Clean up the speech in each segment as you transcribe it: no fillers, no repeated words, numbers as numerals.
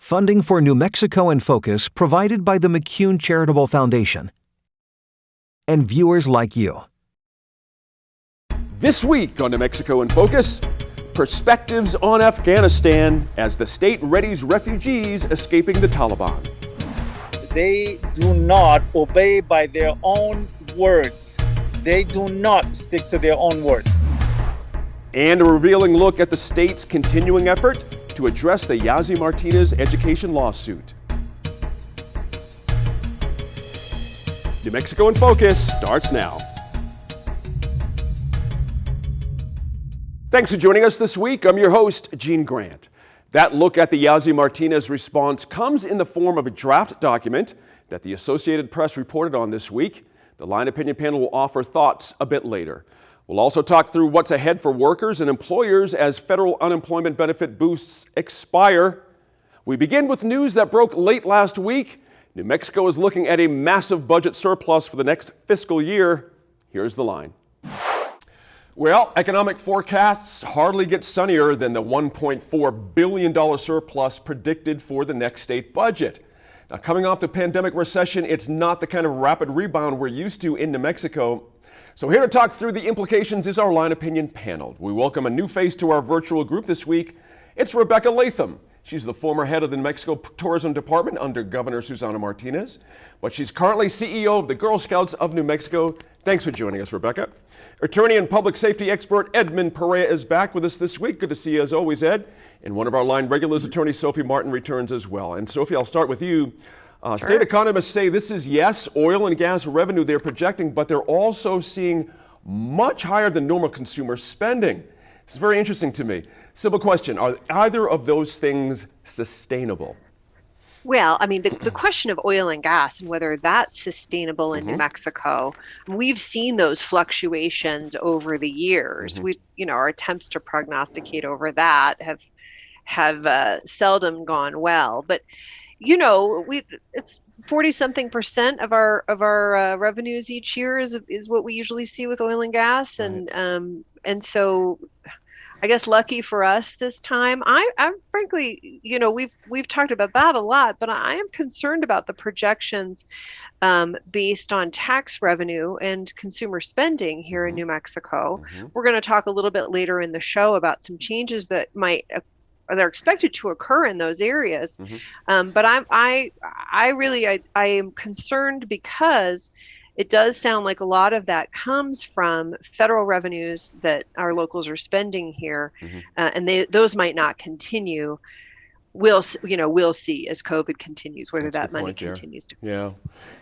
Funding for New Mexico in Focus provided by the McCune Charitable Foundation. And viewers like you. This week on New Mexico in Focus, perspectives on Afghanistan as the state readies refugees escaping the Taliban. They do not obey by their own words. They do not stick to their own words. And a revealing look at the state's continuing effort to address the Yazzie Martinez education lawsuit. New Mexico in Focus starts now. Thanks for joining us this week. I'm your host, Gene Grant. That look at the Yazzie Martinez response comes in the form of a draft document that the Associated Press reported on this week. The Line Opinion panel will offer thoughts a bit later. We'll also talk through what's ahead for workers and employers as federal unemployment benefit boosts expire. We begin with news that broke late last week. New Mexico is looking at a massive budget surplus for the next fiscal year. Here's the line. Well, economic forecasts hardly get sunnier than the $1.4 billion surplus predicted for the next state budget. Now, coming off the pandemic recession, it's not the kind of rapid rebound we're used to in New Mexico. So here to talk through the implications is our Line Opinion panel. We welcome a new face to our virtual group this week. It's Rebecca Latham. She's the former head of the New Mexico Tourism Department under Governor Susana Martinez, but she's currently CEO of the Girl Scouts of New Mexico. Thanks for joining us, Rebecca. Attorney and public safety expert Edmund Perea is back with us this week. Good to see you as always, Ed. And one of our line regulars, attorney Sophie Martin, returns as well. And Sophie, I'll start with you. Sure. State economists say this is, yes, oil and gas revenue they're projecting, but they're also seeing much higher than normal consumer spending. It's very interesting to me. Simple question, are either of those things sustainable? Well, I mean, the question of oil and gas and whether that's sustainable in New Mexico, we've seen those fluctuations over the years. Our attempts to prognosticate over that have seldom gone well. But it's 40-something% of our revenues each year is what we usually see with oil and gas, right. And so I guess lucky for us this time. I'm frankly, we've talked about that a lot, but I am concerned about the projections based on tax revenue and consumer spending here in New Mexico. We're going to talk a little bit later in the show about some changes that they're expected to occur in those areas. But I am concerned because it does sound like a lot of that comes from federal revenues that our locals are spending here, and those might not continue. We'll see as COVID continues whether that money continues to. Yeah,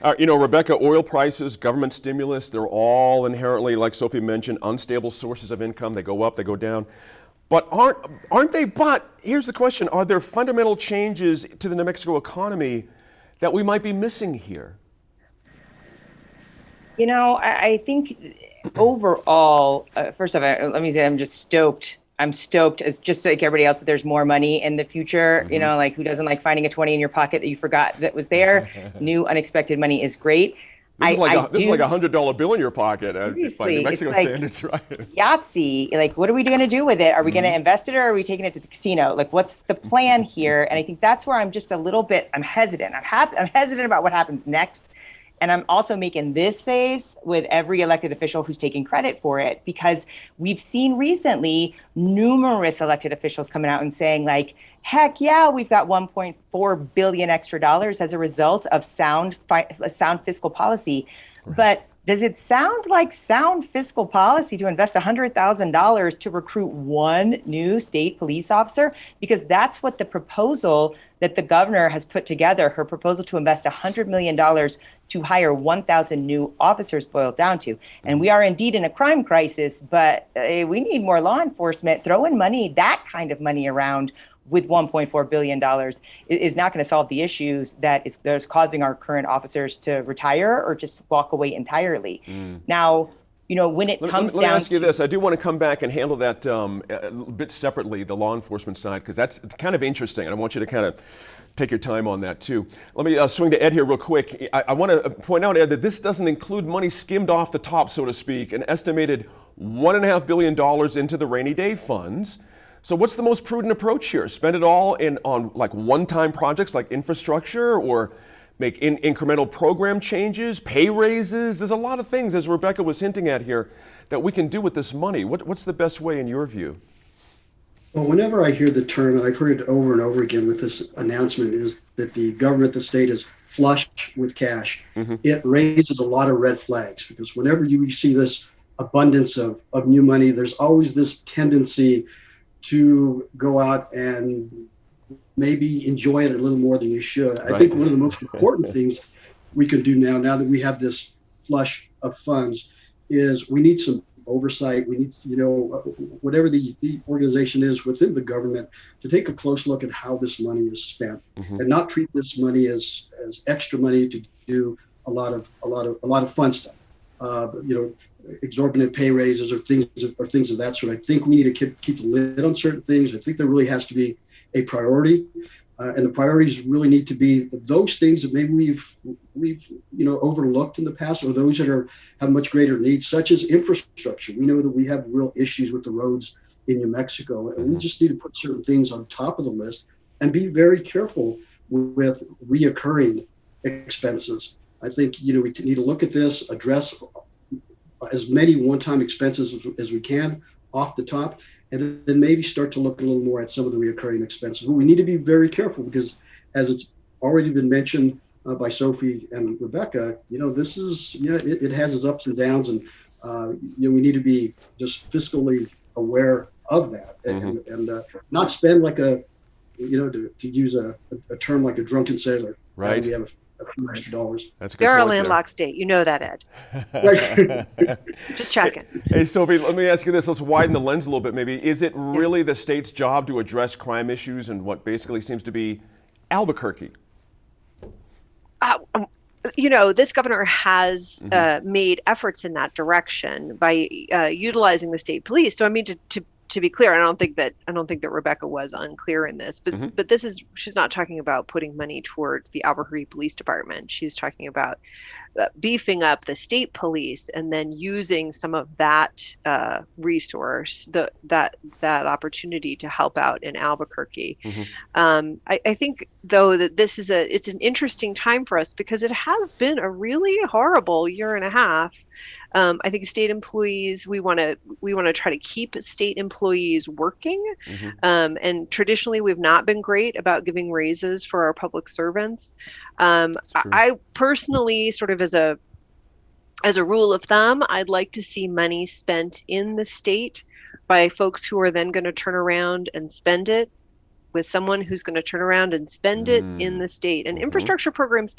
Rebecca, oil prices, government stimulus, they're all inherently, like Sophie mentioned, unstable sources of income. They go up, they go down. But aren't they? But here's the question: are there fundamental changes to the New Mexico economy that we might be missing here? I think overall, first of all, let me say I'm just stoked. I'm stoked, as just like everybody else, that there's more money in the future. Like who doesn't like finding a 20 in your pocket that you forgot that was there? New unexpected money is great. This is like a $100 bill in your pocket by New Mexico standards, right? Yahtzee, like what are we going to do with it? Are we going to invest it or are we taking it to the casino? Like what's the plan here? And I think that's where I'm just a little bit, I'm hesitant. I'm hesitant about what happens next. And I'm also making this face with every elected official who's taking credit for it, because we've seen recently numerous elected officials coming out and saying like, heck yeah, we've got $1.4 billion extra dollars as a result of sound fiscal policy. Right. But does it sound like sound fiscal policy to invest $100,000 to recruit one new state police officer? Because that's what the proposal that the governor has put together, her proposal to invest $100 million to hire 1,000 new officers, boiled down to. And we are indeed in a crime crisis, but we need more law enforcement. Throwing money, that kind of money around with $1.4 billion is not going to solve the issues that is causing our current officers to retire or just walk away entirely. Now, when it comes down to... Let me ask you this. I do want to come back and handle that a bit separately, the law enforcement side, because that's kind of interesting. And I want you to kind of take your time on that too. Let me swing to Ed here real quick. I want to point out, Ed, that this doesn't include money skimmed off the top, so to speak, an estimated $1.5 billion into the rainy day funds. So what's the most prudent approach here? Spend it all on like one-time projects like infrastructure, or make incremental program changes, pay raises? There's a lot of things, as Rebecca was hinting at here, that we can do with this money. What's the best way in your view? Well, whenever I hear the term, and I've heard it over and over again with this announcement, is that the government, the state is flush with cash. It raises a lot of red flags, because whenever you see this abundance of new money, there's always this tendency to go out and maybe enjoy it a little more than you should. I think one of the most important things we can do now that we have this flush of funds, is we need some oversight. We need, whatever the organization is within the government, to take a close look at how this money is spent, and not treat this money as extra money to do a lot of fun stuff. Exorbitant pay raises or things of that sort. I think we need to keep the lid on certain things. I think there really has to be a priority, and the priorities really need to be those things that maybe we've overlooked in the past, or those that have much greater needs, such as infrastructure. We know that we have real issues with the roads in New Mexico, and we just need to put certain things on top of the list and be very careful with reoccurring expenses. I think we need to look at this, address as many one-time expenses as we can off the top, and then maybe start to look a little more at some of the reoccurring expenses. But we need to be very careful, because as it's already been mentioned by Sophie and Rebecca, this is, it has its ups and downs, and we need to be just fiscally aware of that, and not spend like to use a term like a drunken sailor. Right. We have a few extra dollars. That's a good They're a point landlocked state. You know that, Ed. Right. Just checking. Hey, Sophie, let me ask you this. Let's widen the lens a little bit maybe. Is it really the state's job to address crime issues in what basically seems to be Albuquerque? This governor has made efforts in that direction by utilizing the state police. So, I mean, to be clear, I don't think that Rebecca was unclear in this, but she's not talking about putting money toward the Albuquerque Police Department. She's talking about beefing up the state police and then using some of that resource, that opportunity to help out in Albuquerque. I think though that it's an interesting time for us, because it has been a really horrible year and a half. I think state employees, we want to try to keep state employees working, and traditionally we've not been great about giving raises for our public servants. I personally, sort of as a rule of thumb, I'd like to see money spent in the state by folks who are then going to turn around and spend it with someone who's going to turn around and spend it in the state. And infrastructure programs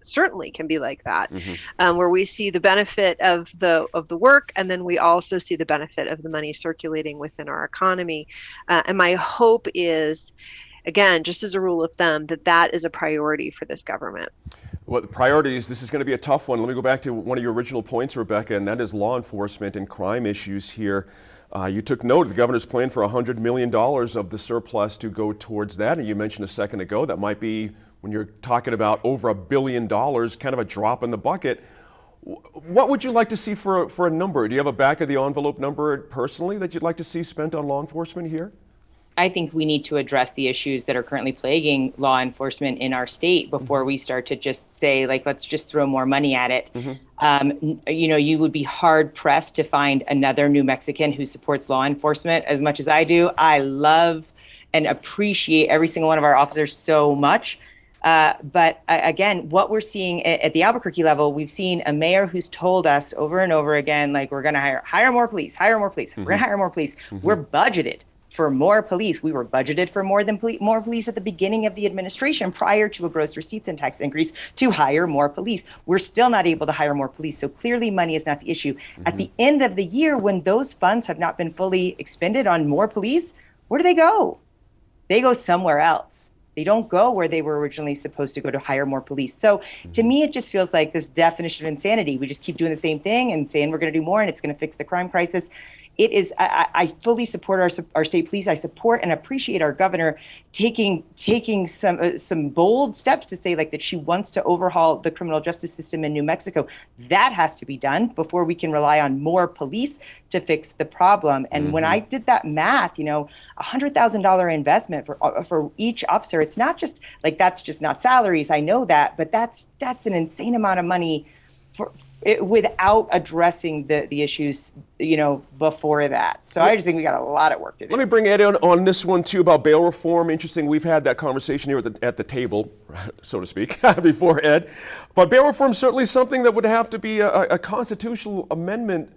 certainly can be like that, where we see the benefit of the work, and then we also see the benefit of the money circulating within our economy. And my hope is, again, just as a rule of thumb, that is a priority for this government. Well, the priorities, this is going to be a tough one. Let me go back to one of your original points, Rebecca, and that is law enforcement and crime issues here. You took note of the governor's plan for $100 million of the surplus to go towards that, and you mentioned a second ago that might be, when you're talking about over $1 billion, kind of a drop in the bucket. What would you like to see for a number? Do you have a back of the envelope number personally that you'd like to see spent on law enforcement here? I think we need to address the issues that are currently plaguing law enforcement in our state before we start to just say, let's just throw more money at it. You would be hard pressed to find another New Mexican who supports law enforcement as much as I do. I love and appreciate every single one of our officers so much. But again, what we're seeing at the Albuquerque level, we've seen a mayor who's told us over and over again, we're going to hire more police, we're going to hire more police. We're budgeted for more police. We were budgeted for more police at the beginning of the administration, prior to a gross receipts and tax increase, to hire more police. We're still not able to hire more police. So clearly money is not the issue. At the end of the year, when those funds have not been fully expended on more police, where do they go? They go somewhere else. They don't go where they were originally supposed to go to hire more police. So to me, it just feels like this definition of insanity. We just keep doing the same thing and saying we're going to do more and it's going to fix the crime crisis. it is, I fully support our state police. I support and appreciate our governor taking some bold steps to say like that she wants to overhaul the criminal justice system in New Mexico. That has to be done before we can rely on more police to fix the problem. And when I did that math, $100,000 investment for each officer, it's not just like, that's just not salaries. I know that, but that's an insane amount of money without addressing the issues, before that. So I just think we got a lot of work to do. Let me bring Ed on this one too about bail reform. Interesting, we've had that conversation here at the table, so to speak, before Ed. But bail reform is certainly something that would have to be a constitutional amendment.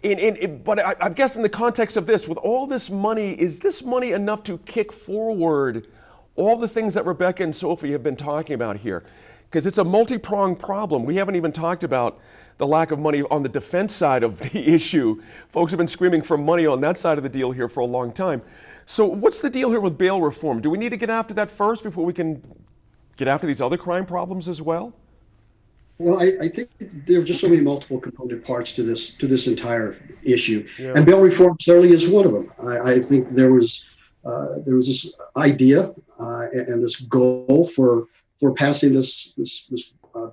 But I guess in the context of this, with all this money, is this money enough to kick forward all the things that Rebecca and Sophie have been talking about here? Because it's a multi-pronged problem. We haven't even talked about the lack of money on the defense side of the issue. Folks have been screaming for money on that side of the deal here for a long time. So what's the deal here with bail reform? Do we need to get after that first before we can get after these other crime problems as well? Well, I think there are just so many multiple component parts to this entire issue, and bail reform clearly is one of them. I think there was this idea and this goal for passing this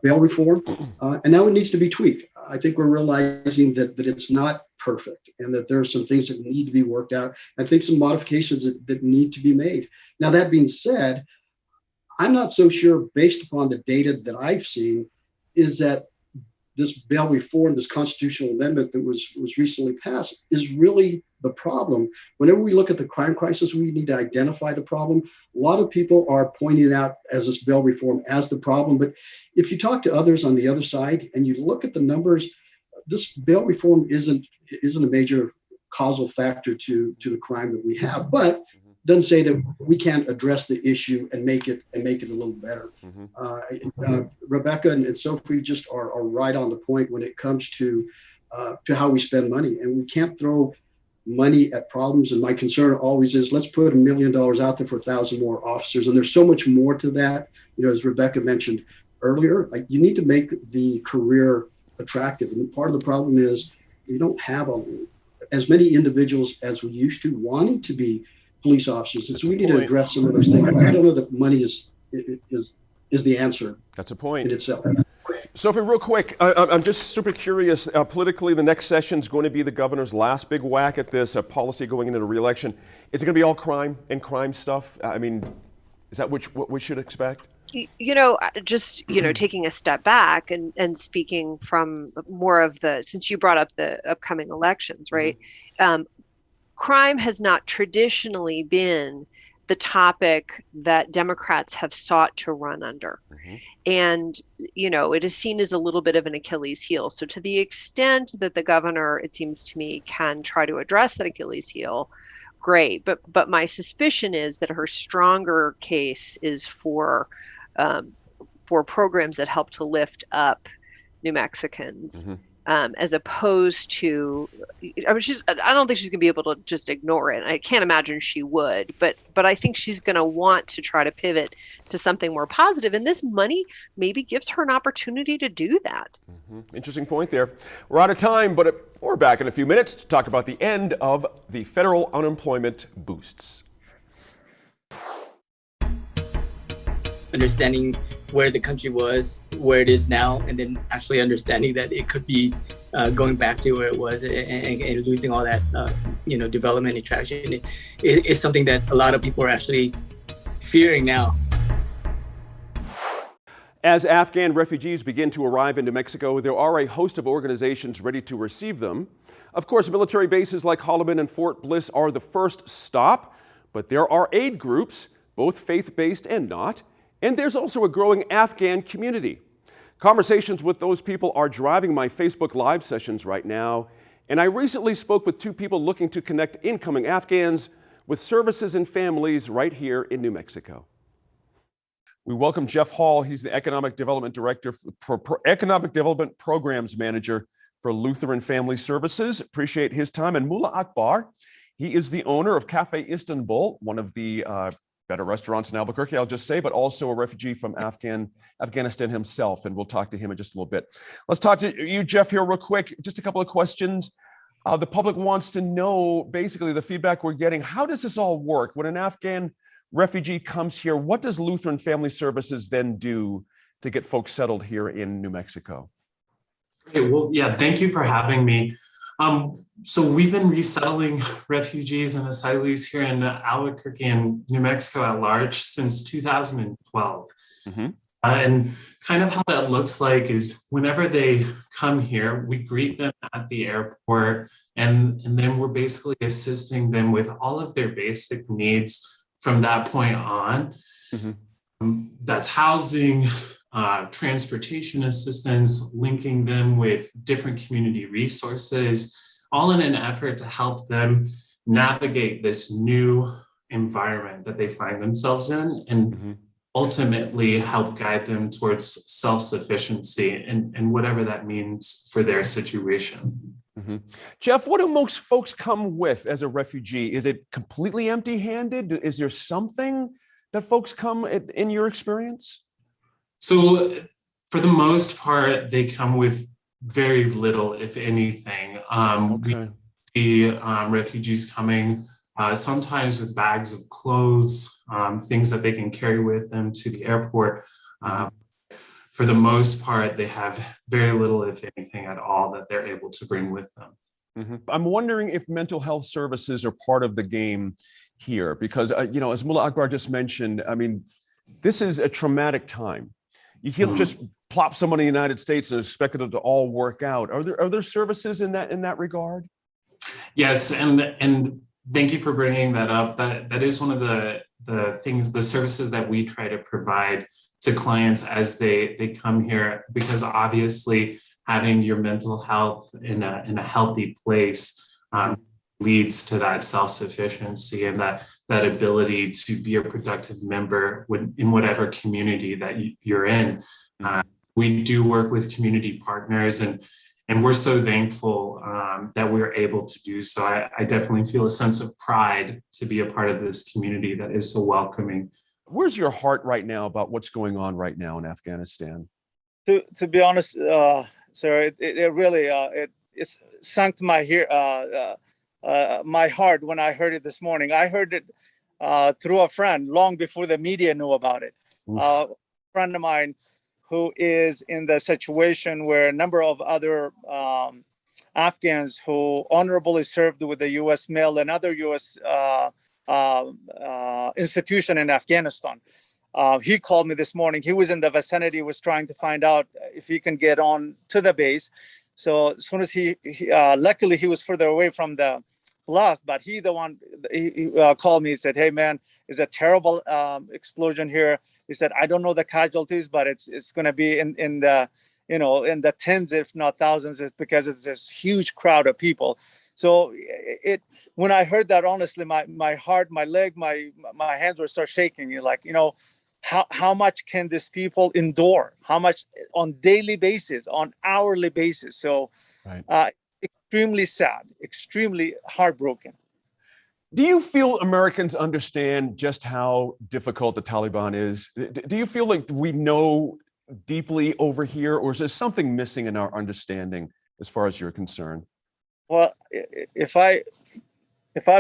bail reform, and now it needs to be tweaked. I think we're realizing that it's not perfect and that there are some things that need to be worked out. I think some modifications that need to be made. Now, that being said, I'm not so sure, based upon the data that I've seen, is that this bail reform, this constitutional amendment that was recently passed, is really the problem. Whenever we look at the crime crisis, we need to identify the problem. A lot of people are pointing out as this bail reform as the problem, but if you talk to others on the other side and you look at the numbers, this bail reform isn't a major causal factor to the crime that we have, but doesn't say that we can't address the issue and make it a little better. Rebecca and Sophie just are right on the point when it comes to how we spend money, and we can't throw money at problems. And my concern always is, let's put $1 million out there for 1,000 more officers. And there's so much more to that. As Rebecca mentioned earlier, you need to make the career attractive. And part of the problem is we don't have as many individuals as we used to wanting to be police officers. And so we need to address some of those things. I don't know that money is the answer. That's a point in itself. Sophie, real quick, I'm just super curious. Politically, the next session is going to be the governor's last big whack at this policy going into the re-election. Is it going to be all crime and crime stuff? I mean, is that what we should expect? Taking a step back and speaking from more of since you brought up the upcoming elections, right? Crime has not traditionally been the topic that Democrats have sought to run under. And, it is seen as a little bit of an Achilles heel. So to the extent that the governor, it seems to me, can try to address that Achilles heel, great. But my suspicion is that her stronger case is for programs that help to lift up New Mexicans. As opposed to, I don't think she's going to be able to just ignore it. I can't imagine she would, but I think she's going to want to try to pivot to something more positive. And this money maybe gives her an opportunity to do that. Interesting point there. We're out of time, but we're back in a few minutes to talk about the end of the federal unemployment boosts. Understanding where the country was, where it is now, and then actually understanding that it could be going back to where it was and losing all that, development and traction. It is something that a lot of people are actually fearing now. As Afghan refugees begin to arrive into Mexico, there are a host of organizations ready to receive them. Of course, military bases like Holloman and Fort Bliss are the first stop, but there are aid groups, both faith-based and not. And there's also a growing Afghan community. Conversations with those people are driving my Facebook Live sessions right now. And I recently spoke with two people looking to connect incoming Afghans with services and families right here in New Mexico. We welcome Jeff Hall. He's the Economic Development Director for Economic Development Programs Manager for Lutheran Family Services. Appreciate his time. And Mullah Akbar, he is the owner of Cafe Istanbul, one of the better restaurants in Albuquerque, I'll just say, but also a refugee from Afghanistan himself. And we'll talk to him in just a little bit. Let's talk to you, Jeff, here real quick. Just a couple of questions. The public wants to know, basically, the feedback we're getting. How does this all work? When an Afghan refugee comes here, what does Lutheran Family Services then do to get folks settled here in New Mexico? Great. Well, yeah, thank you for having me. So we've been resettling refugees and asylees here in Albuquerque and New Mexico at large since 2012. Mm-hmm. And kind of how that looks like is whenever they come here, we greet them at the airport, and then we're basically assisting them with all of their basic needs from that point on. Mm-hmm. That's housing, transportation assistance, linking them with different community resources, all in an effort to help them navigate this new environment that they find themselves in, and Mm-hmm. ultimately help guide them towards self-sufficiency and whatever that means for their situation. Mm-hmm. Jeff, what do most folks come with as a refugee? Is it completely empty-handed? Is there something that folks come in your experience? So for the most part, they come with very little, if anything. Okay. We see refugees coming sometimes with bags of clothes, things that they can carry with them to the airport. For the most part, they have very little, if anything at all, that they're able to bring with them. Mm-hmm. I'm wondering if mental health services are part of the game here, because, as Mullah Akbar just mentioned, I mean, this is a traumatic time. You can't just plop someone in the United States and expect it to all work out. Are there services in that regard? Yes, and thank you for bringing that up. That is one of the things, the services that we try to provide to clients as they come here, because obviously having your mental health in a healthy place leads to that self-sufficiency and that ability to be a productive member in whatever community that you're in. We do work with community partners, and we're so thankful that we're able to do so. I definitely feel a sense of pride to be a part of this community that is so welcoming. Where's your heart right now about what's going on right now in Afghanistan? To be honest, sir, it really it sunk to my heart when I heard it this morning. I heard it through a friend long before the media knew about it. A friend of mine who is in the situation where a number of other Afghans who honorably served with the U.S. mail and other U.S. institution in Afghanistan. He called me this morning. He was in the vicinity, was trying to find out if he can get on to the base. So as soon as he luckily he was further away from the blast, but he called me and said, "Hey man, it's a terrible explosion here." He said, "I don't know the casualties, but it's going to be in the tens, if not thousands, is because it's this huge crowd of people." So when I heard that, honestly, my heart, my leg, my hands were start shaking. You're like, how much can these people endure? How much on daily basis, on hourly basis? So right. Extremely sad, extremely heartbroken. Do you feel Americans understand just how difficult the Taliban is? Do you feel like we know deeply over here, or is there something missing in our understanding as far as you're concerned? Well, if I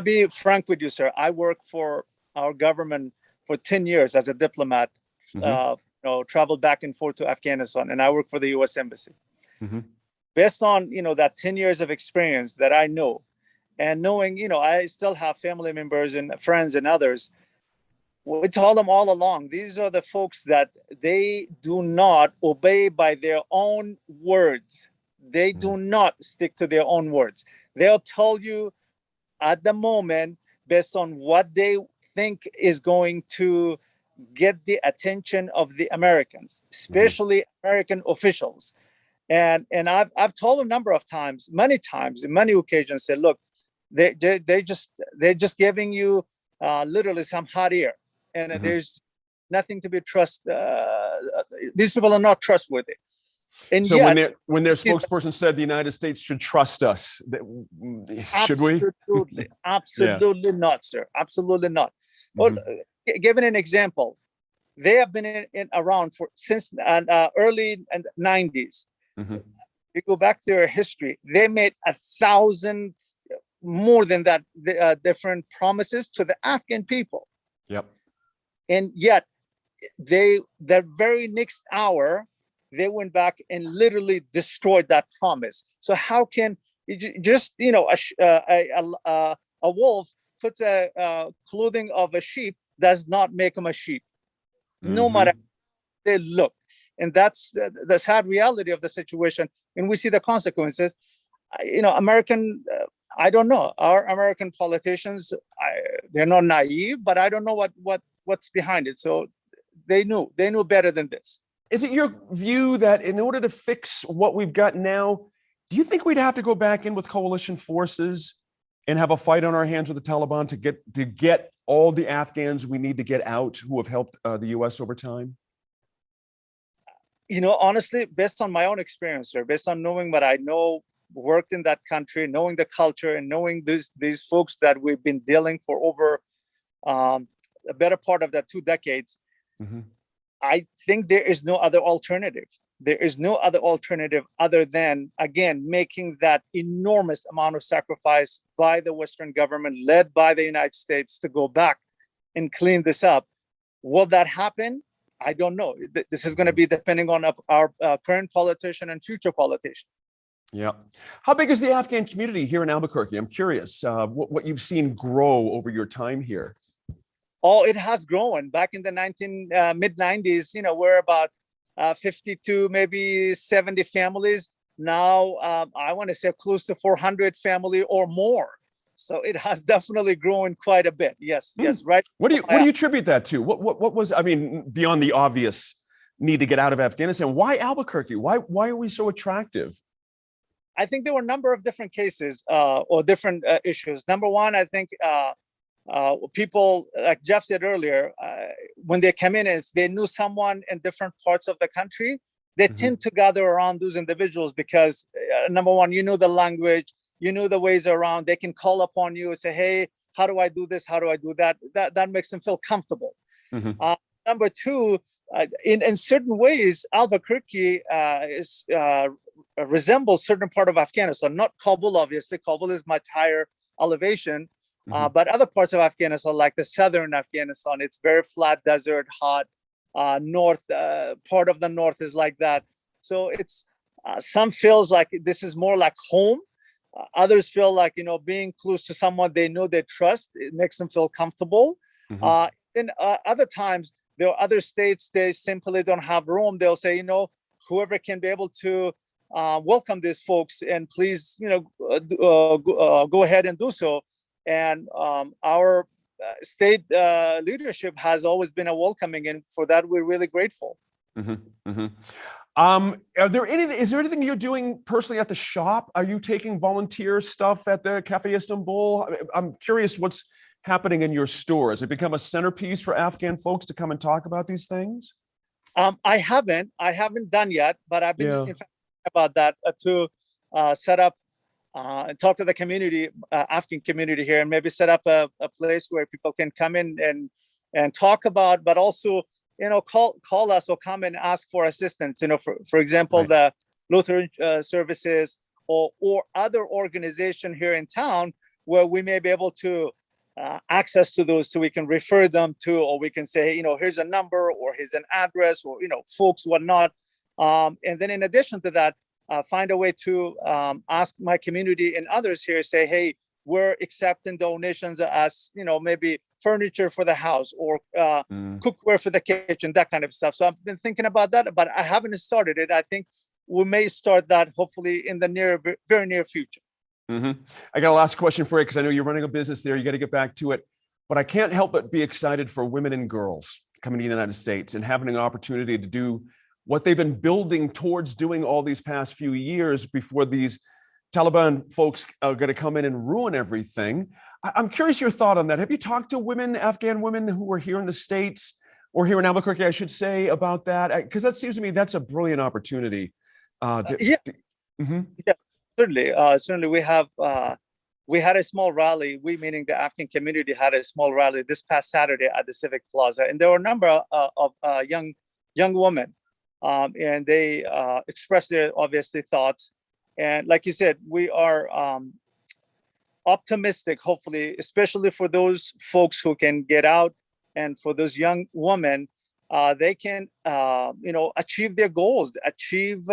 be frank with you, sir, I worked for our government for 10 years as a diplomat, traveled back and forth to Afghanistan, and I worked for the U.S. Embassy. Mm-hmm. Based on, that 10 years of experience that I know, and knowing, I still have family members and friends and others, we told them all along, these are the folks that they do not obey by their own words. They do not stick to their own words. They'll tell you at the moment, based on what they think is going to get the attention of the Americans, especially American officials. And I've told a number of times, many times, in many occasions, said, look, they're just giving you literally some hot air, and there's nothing to be these people are not trustworthy. And so yet, when their spokesperson said the United States should trust us, should we? Absolutely not, sir. Absolutely not. Well, given an example, they have been around since early 90s. you go back to their history, they made 1,000 more than that different promises to the Afghan people. Yep. And yet the very next hour, they went back and literally destroyed that promise. So how can just, a wolf puts a clothing of a sheep does not make him a sheep, no matter how they look. And that's the sad reality of the situation. And we see the consequences. American, I don't know, our American politicians, they're not naive, but I don't know what's behind it. So they knew better than this. Is it your view that in order to fix what we've got now, do you think we'd have to go back in with coalition forces and have a fight on our hands with the Taliban to get all the Afghans we need to get out who have helped the U.S. over time? Honestly, based on my own experience, or based on knowing what I know, worked in that country, knowing the culture, and knowing these folks that we've been dealing for over a better part of that 2 decades, I think there is no other alternative. There is no other alternative other than, again, making that enormous amount of sacrifice by the Western government, led by the United States, to go back and clean this up. Will that happen? I don't know. This is going to be depending on our current politician and future politician. Yeah. How big is the Afghan community here in Albuquerque? I'm curious what you've seen grow over your time here. Oh, it has grown. Back in the mid-90s, we're about 52, maybe 70 families. Now, I want to say close to 400 family or more. So it has definitely grown quite a bit. Yes, yes, right. What do you attribute that to? What was, beyond the obvious need to get out of Afghanistan, why Albuquerque? Why are we so attractive? I think there were a number of different cases or different issues. Number one, I think people, like Jeff said earlier, when they come in, if they knew someone in different parts of the country, they tend to gather around those individuals because, number one, the language, the ways around. They can call upon you and say, hey, how do I do this? How do I do that? That makes them feel comfortable. Number two, in certain ways, Albuquerque resembles certain part of Afghanistan, not Kabul, obviously. Kabul is much higher elevation. But other parts of Afghanistan, like the southern Afghanistan, it's very flat, desert, hot. North, part of the north is like that. So it's some feels like this is more like home. Others feel like, being close to someone they know, they trust, it makes them feel comfortable. Then other times, there are other states, they simply don't have room. They'll say, whoever can be able to welcome these folks, and please, go ahead and do so. And our state leadership has always been a welcoming, and for that we're really grateful. Is there anything you're doing personally at the shop? Are you taking volunteer stuff at the Cafe Istanbul? I'm curious what's happening in your store. Has it become a centerpiece for Afghan folks to come and talk about these things? I haven't done yet, but I've been thinking about that to set up and talk to the community, Afghan community here, and maybe set up a place where people can come in and talk about, but also, call us or come and ask for assistance. For example, the Lutheran services or other organization here in town where we may be able to access to those, so we can refer them to, or we can say, here's a number, or here's an address, or folks, whatnot. And then in addition to that, find a way to ask my community and others here, say, hey, we're accepting donations as, maybe furniture for the house or cookware for the kitchen, that kind of stuff. So I've been thinking about that, but I haven't started it. I think we may start that hopefully in the very near future. I got a last question for you, because I know you're running a business there. You got to get back to it. But I can't help but be excited for women and girls coming to the United States and having an opportunity to do what they've been building towards doing all these past few years before these Taliban folks are going to come in and ruin everything. I'm curious your thought on that. Have you talked to women, Afghan women who are here in the States, or here in Albuquerque, I should say, about that? Because that seems to me that's a brilliant opportunity. Yeah, certainly. Certainly, we had a small rally. We, meaning the Afghan community, had a small rally this past Saturday at the Civic Plaza, and there were a number of young women, and they expressed their obviously thoughts. And like you said, we are optimistic, hopefully, especially for those folks who can get out, and for those young women, they can, achieve their goals, achieve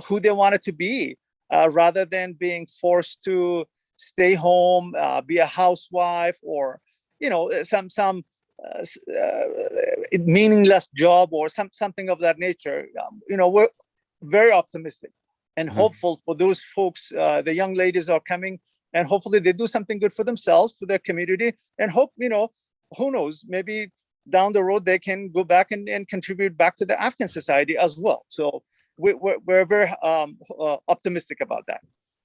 who they wanted to be, rather than being forced to stay home, be a housewife, or some meaningless job, or something of that nature. We're very optimistic and hopeful for those folks. The young ladies are coming, and hopefully they do something good for themselves, for their community, and hope, who knows, maybe down the road they can go back and contribute back to the Afghan society as well. So we're very optimistic about that.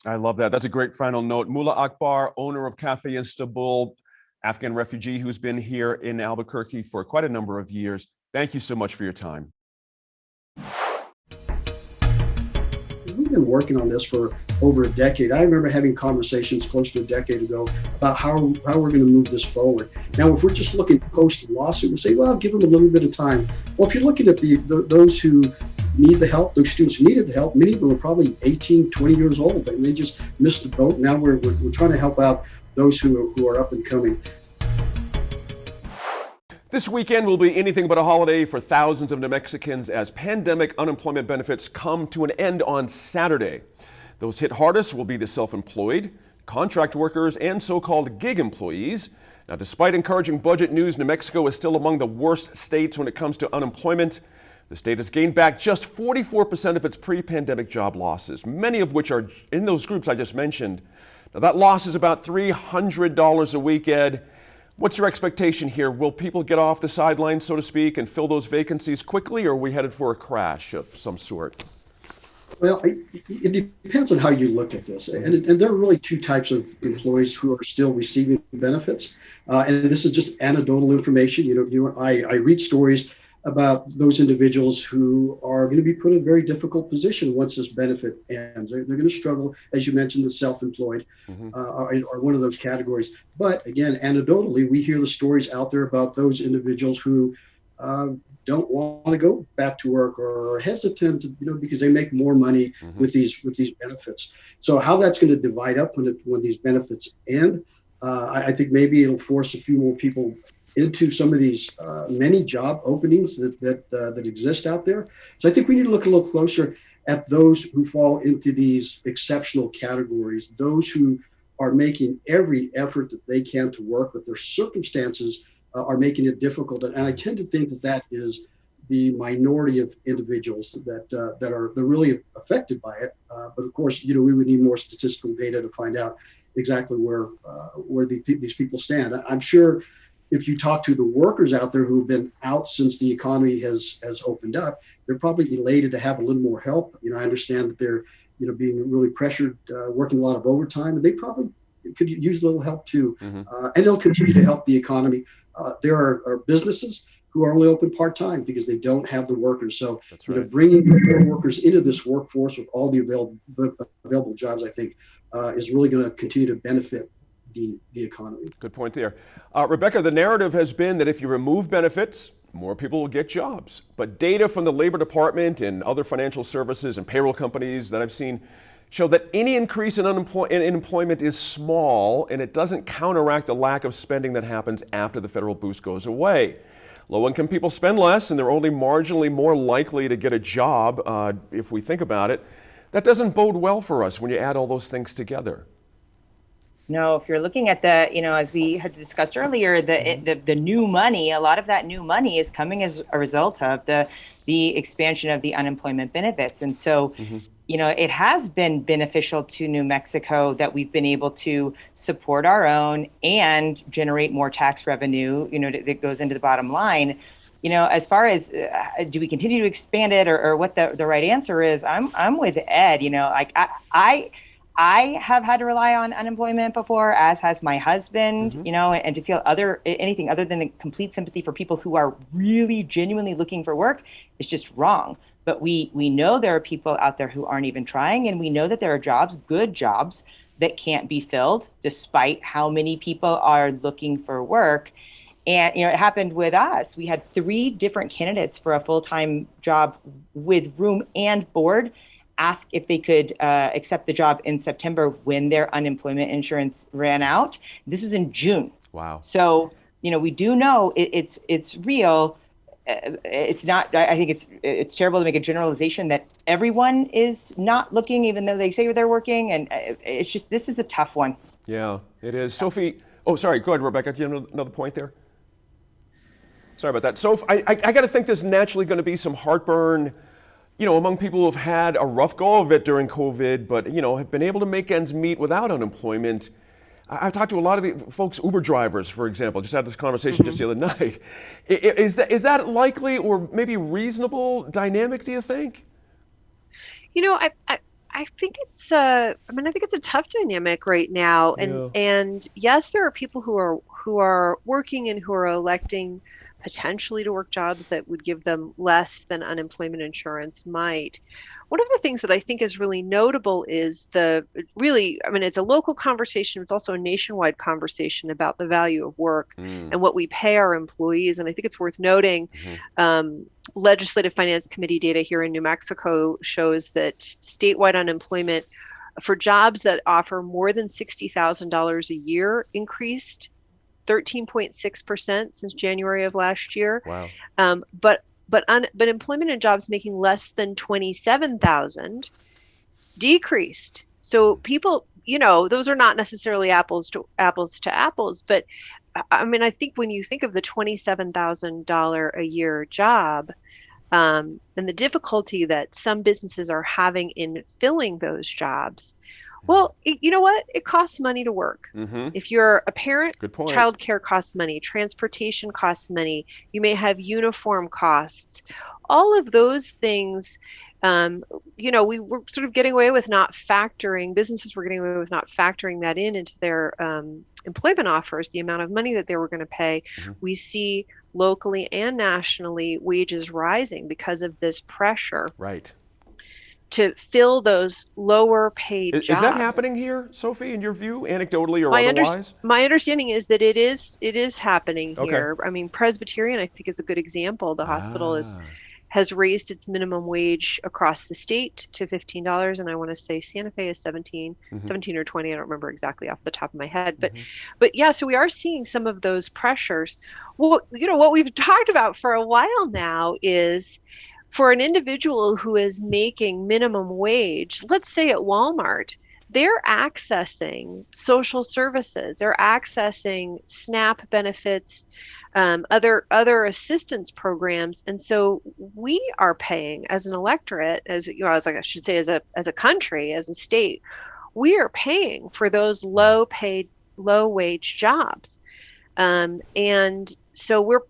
I love that. That's a great final note. Mullah Akbar, owner of Cafe Istanbul, Afghan refugee who's been here in Albuquerque for quite a number of years. Thank you so much for your time. We've been working on this for over a decade. I remember having conversations close to a decade ago about how we're going to move this forward. Now, if we're just looking post lawsuit, we say, well, give them a little bit of time. Well, if you're looking at those who need the help, those students who needed the help, many of them are probably 18, 20 years old, and they just missed the boat. Now we're trying to help out those who are up and coming. This weekend will be anything but a holiday for thousands of New Mexicans as pandemic unemployment benefits come to an end on Saturday. Those hit hardest will be the self-employed, contract workers, and so-called gig employees. Now, despite encouraging budget news, New Mexico is still among the worst states when it comes to unemployment. The state has gained back just 44% of its pre-pandemic job losses, many of which are in those groups I just mentioned. Now, that loss is about $300 a week, Ed. What's your expectation here? Will people get off the sidelines, so to speak, and fill those vacancies quickly, or are we headed for a crash of some sort? Well, it depends on how you look at this. And there are really two types of employees who are still receiving benefits. And this is just anecdotal information. I read stories about those individuals who are going to be put in a very difficult position once this benefit ends. They're going to struggle, as you mentioned, the self-employed are one of those categories. But again, anecdotally, we hear the stories out there about those individuals who don't want to go back to work or are hesitant, because they make more money with these benefits. So how that's going to divide up when these benefits end, I think maybe it'll force a few more people into some of these many job openings that exist out there. So I think we need to look a little closer at those who fall into these exceptional categories, those who are making every effort that they can to work, but their circumstances are making it difficult. And I tend to think that is the minority of individuals that are really affected by it. But of course, we would need more statistical data to find out exactly where these people stand. I'm sure if you talk to the workers out there who've been out since the economy has opened up, they're probably elated to have a little more help. I understand that they're being really pressured, working a lot of overtime, and they probably could use a little help too. And they'll continue to help the economy. There are businesses who are only open part-time because they don't have the workers. So that's right. Bringing more workers into this workforce with all the available jobs, I think, is really going to continue to benefit the economy. Good point there. Rebecca, the narrative has been that if you remove benefits, more people will get jobs. But data from the Labor Department and other financial services and payroll companies that I've seen show that any increase in employment is small, and it doesn't counteract the lack of spending that happens after the federal boost goes away. Low-income people spend less, and they're only marginally more likely to get a job, if we think about it. That doesn't bode well for us when you add all those things together. No, if you're looking at the, as we had discussed earlier, the new money, a lot of that new money is coming as a result of the expansion of the unemployment benefits. And so, it has been beneficial to New Mexico that we've been able to support our own and generate more tax revenue, that goes into the bottom line. As far as do we continue to expand it or what the right answer is, I'm with Ed. I have had to rely on unemployment before, as has my husband, and to feel anything other than complete sympathy for people who are really genuinely looking for work is just wrong. But we know there are people out there who aren't even trying, and we know that there are jobs, good jobs, that can't be filled despite how many people are looking for work. And, it happened with us. We had 3 different candidates for a full-time job with room and board ask if they could accept the job in September when their unemployment insurance ran out. This was in June. Wow. So, we do know it's real. It's not. I think it's terrible to make a generalization that everyone is not looking, even though they say they're working. And it's just, this is a tough one. Yeah, it is. Sophie, oh, sorry. Go ahead, Rebecca. Do you have another point there? Sorry about that. So I got to think there's naturally going to be some heartburn, among people who have had a rough go of it during COVID, but, have been able to make ends meet without unemployment. I've talked to a lot of the folks, Uber drivers, for example, just had this conversation just the other night. Is that likely or maybe reasonable dynamic, do you think? I think it's I think it's a tough dynamic right now. And yes, there are people who are working and who are electing potentially to work jobs that would give them less than unemployment insurance might. One of the things that I think is really notable is it's a local conversation. It's also a nationwide conversation about the value of work and what we pay our employees. And I think it's worth noting, Legislative Finance Committee data here in New Mexico shows that statewide unemployment for jobs that offer more than $60,000 a year increased 13.6% since January of last year. Wow. But employment in jobs making less than 27,000 decreased. So people, those are not necessarily apples to apples, but I think when you think of the $27,000 a year job, and the difficulty that some businesses are having in filling those jobs, well, you know what? It costs money to work. If you're a parent, childcare costs money, transportation costs money, you may have uniform costs. All of those things, we were sort of getting away with businesses were getting away with not factoring that into their employment offers, the amount of money that they were going to pay. We see locally and nationally wages rising because of this pressure. Right. To fill those lower paid jobs. Is that happening here, Sophie, in your view, anecdotally or otherwise? My understanding is that it is happening here. Presbyterian, I think, is a good example. The hospital has raised its minimum wage across the state to $15, and I want to say Santa Fe is 17 or 20. I don't remember exactly off the top of my head, but yeah, so we are seeing some of those pressures. Well, what we've talked about for a while now is, for an individual who is making minimum wage, let's say at Walmart, they're accessing social services, they're accessing SNAP benefits, other assistance programs, and so we are paying as an electorate, as a country, as a state, we are paying for those low wage jobs, and so we're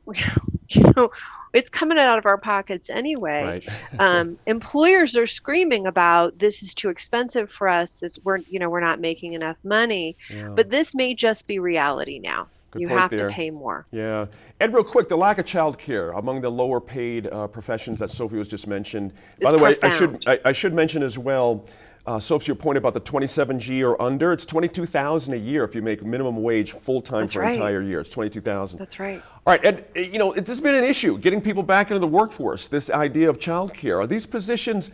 it's coming out of our pockets anyway. Right. Employers are screaming about, this is too expensive for us. We're not making enough money. Yeah. But this may just be reality now. You have to pay more. Yeah. Ed, real quick, the lack of child care among the lower paid professions that Sophie was just mentioned. By the way, I should mention as well, Sophie, your point about the 27G or under, it's $22,000 a year if you make minimum wage full-time for an entire year. It's $22,000. That's right. All right, Ed, this has been an issue, getting people back into the workforce, this idea of child care. Are these positions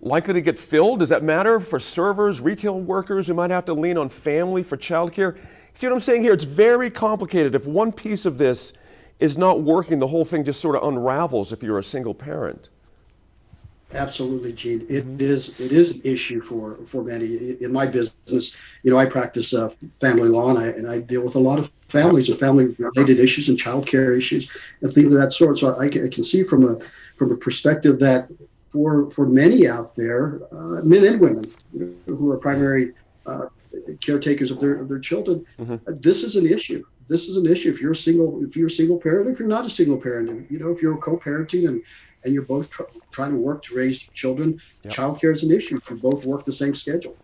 likely to get filled? Does that matter for servers, retail workers who might have to lean on family for child care? See what I'm saying here? It's very complicated. If one piece of this is not working, the whole thing just sort of unravels if you're a single parent. Absolutely, Gene. It is an issue for many. In my business, I practice family law, and I deal with a lot of families and family-related issues and childcare issues and things of that sort. So I can see from a perspective that for many out there, men and women, who are primary caretakers of their children, this is an issue. This is an issue if you're a single parent, if you're not a single parent, if you're co-parenting and you're both trying to work to raise children, childcare is an issue if you both work the same schedule.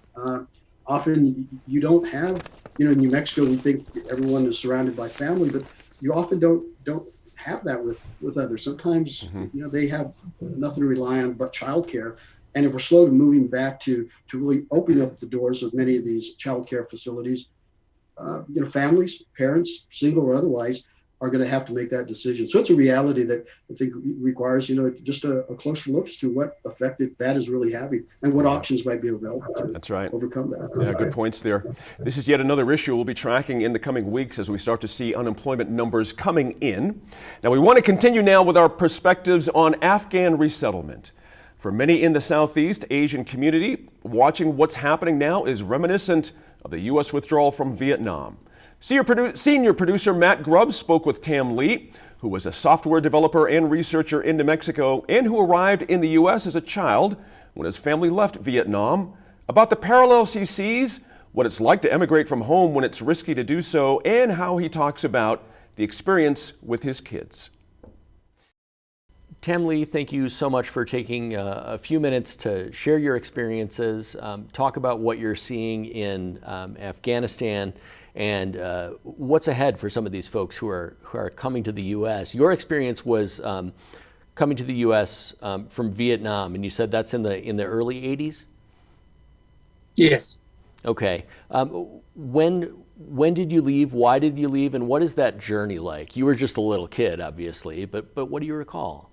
Often you don't have, in New Mexico, we think everyone is surrounded by family, but you often don't have that with others. Sometimes, they have nothing to rely on but childcare. And if we're slow to moving back to really open up the doors of many of these childcare facilities, families, parents, single or otherwise, are going to have to make that decision. So it's a reality that I think requires, just a closer look as to what effect that is really having and what options might be available to That's right. overcome that. Yeah, good points there. This is yet another issue we'll be tracking in the coming weeks as we start to see unemployment numbers coming in. Now, we want to continue now with our perspectives on Afghan resettlement. For many in the Southeast Asian community, watching what's happening now is reminiscent of the U.S. withdrawal from Vietnam. Senior producer Matt Grubbs spoke with Tam Lee, who was a software developer and researcher in New Mexico and who arrived in the U.S. as a child when his family left Vietnam, about the parallels he sees, what it's like to emigrate from home when it's risky to do so, and how he talks about the experience with his kids. Tam Lee, thank you so much for taking a few minutes to share your experiences, talk about what you're seeing in Afghanistan, and what's ahead for some of these folks who are coming to the U.S. Your experience was coming to the U.S. From Vietnam, and you said that's in the early 80s? Yes. Okay. When did you leave? Why did you leave? And what is that journey like? You were just a little kid, obviously, but what do you recall?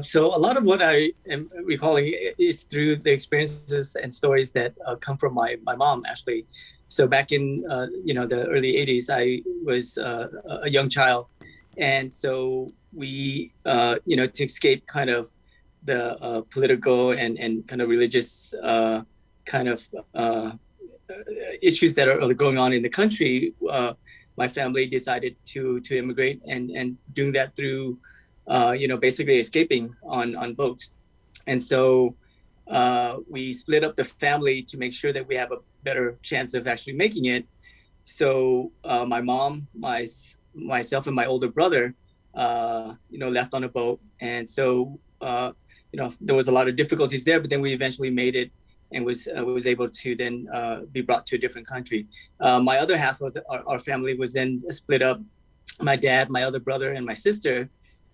So a lot of what I am recalling is through the experiences and stories that come from my mom, actually. So back in the early 80s, I was a young child, and so we to escape kind of the political and kind of religious issues that are going on in the country. My family decided to immigrate and doing that through basically escaping on boats. And so we split up the family to make sure that we have a better chance of actually making it. So my mom, myself, and my older brother, left on a boat. And so, there was a lot of difficulties there, but then we eventually made it and was able to then be brought to a different country. My other half of our family was then split up. My dad, my other brother, and my sister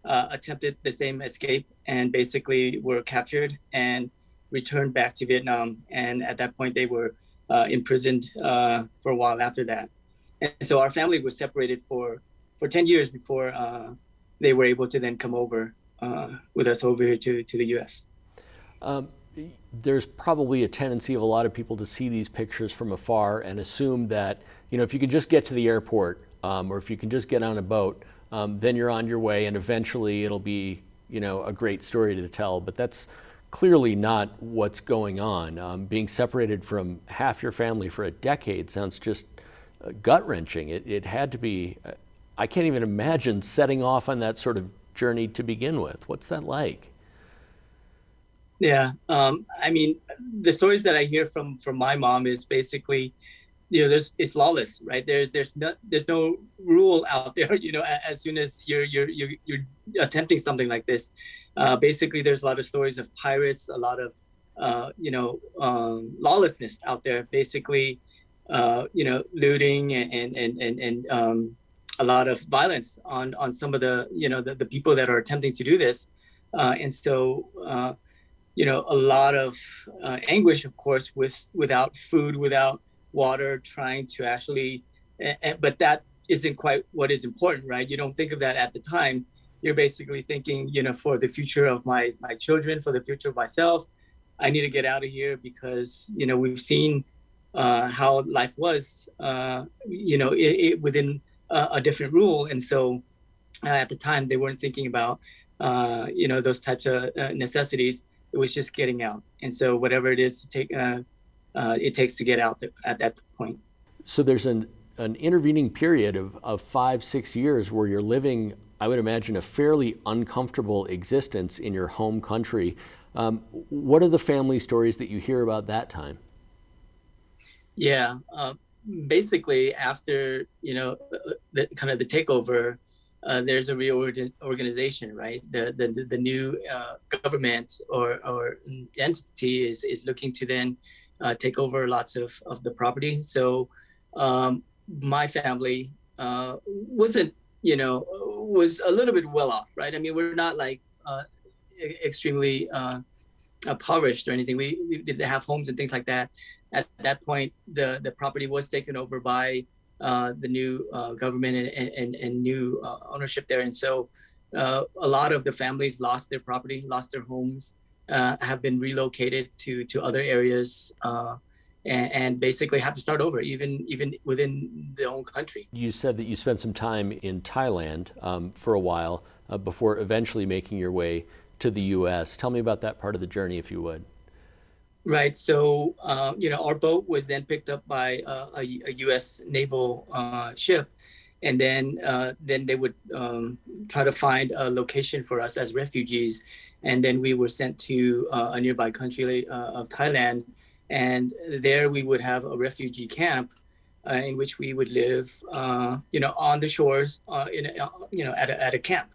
attempted the same escape and basically were captured and returned back to Vietnam. And at that point, they were imprisoned for a while after that. And so our family was separated for 10 years before they were able to then come over with us over here to the U.S. There's probably a tendency of a lot of people to see these pictures from afar and assume that, if you can just get to the airport or if you can just get on a boat, then you're on your way and eventually it'll be, a great story to tell. But that's clearly not what's going on. Being separated from half your family for a decade sounds just gut-wrenching. It had to be, I can't even imagine setting off on that sort of journey to begin with. What's that like? Yeah, the stories that I hear from my mom is basically, it's lawless, right? There's no rule out there. As soon as you're attempting something like this, basically there's a lot of stories of pirates, a lot of lawlessness out there. Basically, looting and a lot of violence on some of the people that are attempting to do this, and so. A lot of anguish, of course, without food, without water, trying to actually, but that isn't quite what is important, right? You don't think of that at the time. You're basically thinking, for the future of my children, for the future of myself, I need to get out of here because, we've seen how life was, within a different rule. And so at the time, they weren't thinking about, those types of necessities. It was just getting out. And so whatever it is to take, it takes to get out at that point. So there's an intervening period of 5-6 years where you're living, I would imagine, a fairly uncomfortable existence in your home country. What are the family stories that you hear about that time? Yeah, basically after, the takeover, there's a reorganization, right? The new government or entity is looking to then take over lots of the property. So my family wasn't, was a little bit well off, right? I mean, we're not like extremely impoverished or anything. We did have homes and things like that. At that point, the property was taken over by the new government and new ownership there. And so a lot of the families lost their property, lost their homes, have been relocated to other areas, and basically have to start over, even within their own country. You said that you spent some time in Thailand for a while before eventually making your way to the U.S. Tell me about that part of the journey, if you would. Right. So, our boat was then picked up by a U.S. naval ship, and then they would try to find a location for us as refugees, and then we were sent to a nearby country of Thailand, and there we would have a refugee camp in which we would live, on the shores, at a camp,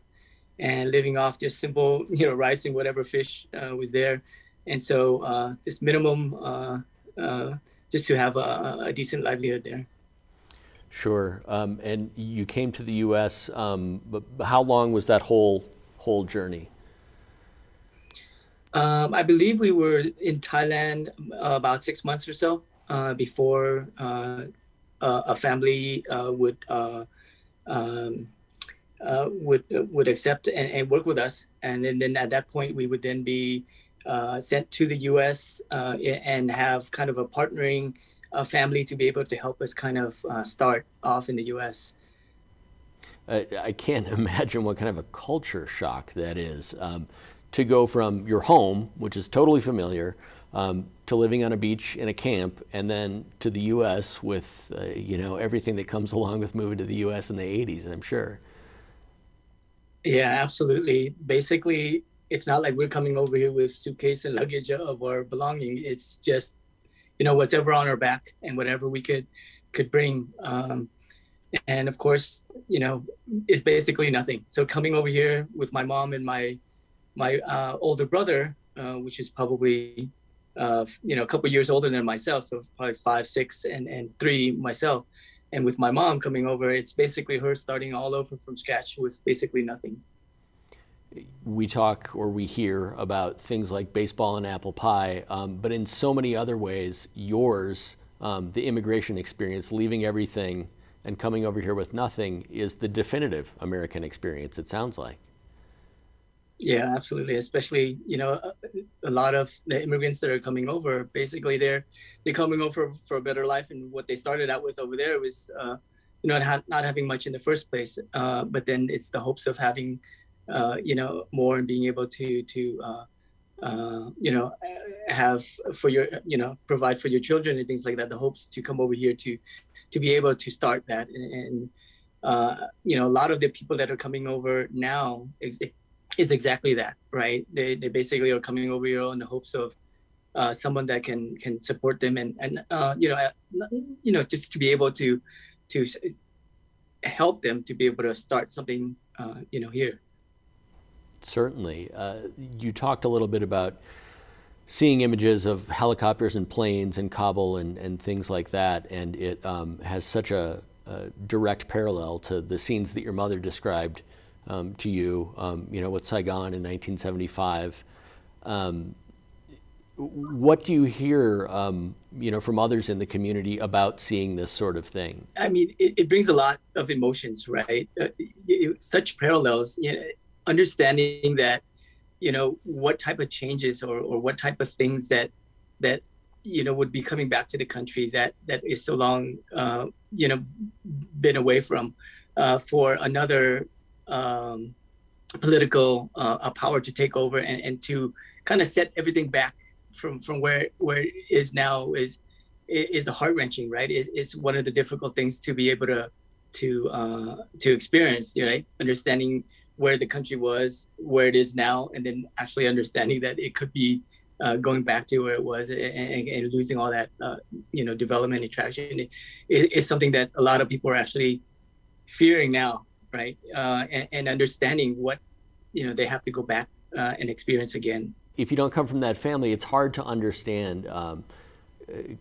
and living off just simple, rice and whatever fish was there. And so this minimum, just to have a decent livelihood there. Sure. And you came to the U.S., but how long was that whole journey? I believe we were in Thailand about 6 months or so before a family would accept and work with us. And then at that point, we would then be sent to the U.S. And have kind of a partnering family to be able to help us kind of start off in the U.S. I can't imagine what kind of a culture shock that is, to go from your home, which is totally familiar, to living on a beach in a camp, and then to the U.S. with everything that comes along with moving to the U.S. in the 80s, I'm sure. Yeah, absolutely. Basically, it's not like we're coming over here with suitcase and luggage of our belonging. It's just, whatever on our back and whatever we could bring. And of course, it's basically nothing. So coming over here with my mom and my older brother, which is probably, a couple years older than myself. So probably 5, 6, and 3 myself. And with my mom coming over, it's basically her starting all over from scratch with basically nothing. We talk or we hear about things like baseball and apple pie, but in so many other ways, yours, the immigration experience, leaving everything and coming over here with nothing, is the definitive American experience, it sounds like. Yeah, absolutely. Especially, a lot of the immigrants that are coming over, basically they're coming over for a better life. And what they started out with over there was, not having much in the first place. But then it's the hopes of having, more and being able to have for your, provide for your children and things like that. The hopes to come over here to be able to start that. And a lot of the people that are coming over now is exactly that, right? They basically are coming over here in the hopes of someone that can support them and just to be able to help them to be able to start something, here. Certainly. You talked a little bit about seeing images of helicopters and planes in Kabul and things like that, and it has such a direct parallel to the scenes that your mother described to you, with Saigon in 1975. What do you hear, from others in the community about seeing this sort of thing? I mean, it brings a lot of emotions, right? Such parallels, understanding that, what type of changes or what type of things that would be coming back to the country that is so long, been away from, for another political power to take over and to kind of set everything back from where it is now is a heart-wrenching, right? It's one of the difficult things to be able to experience, right? Understanding where the country was, where it is now, and then actually understanding that it could be going back to where it was and losing all that, development and traction. It is something that a lot of people are actually fearing now, right? And understanding what, they have to go back and experience again. If you don't come from that family, it's hard to understand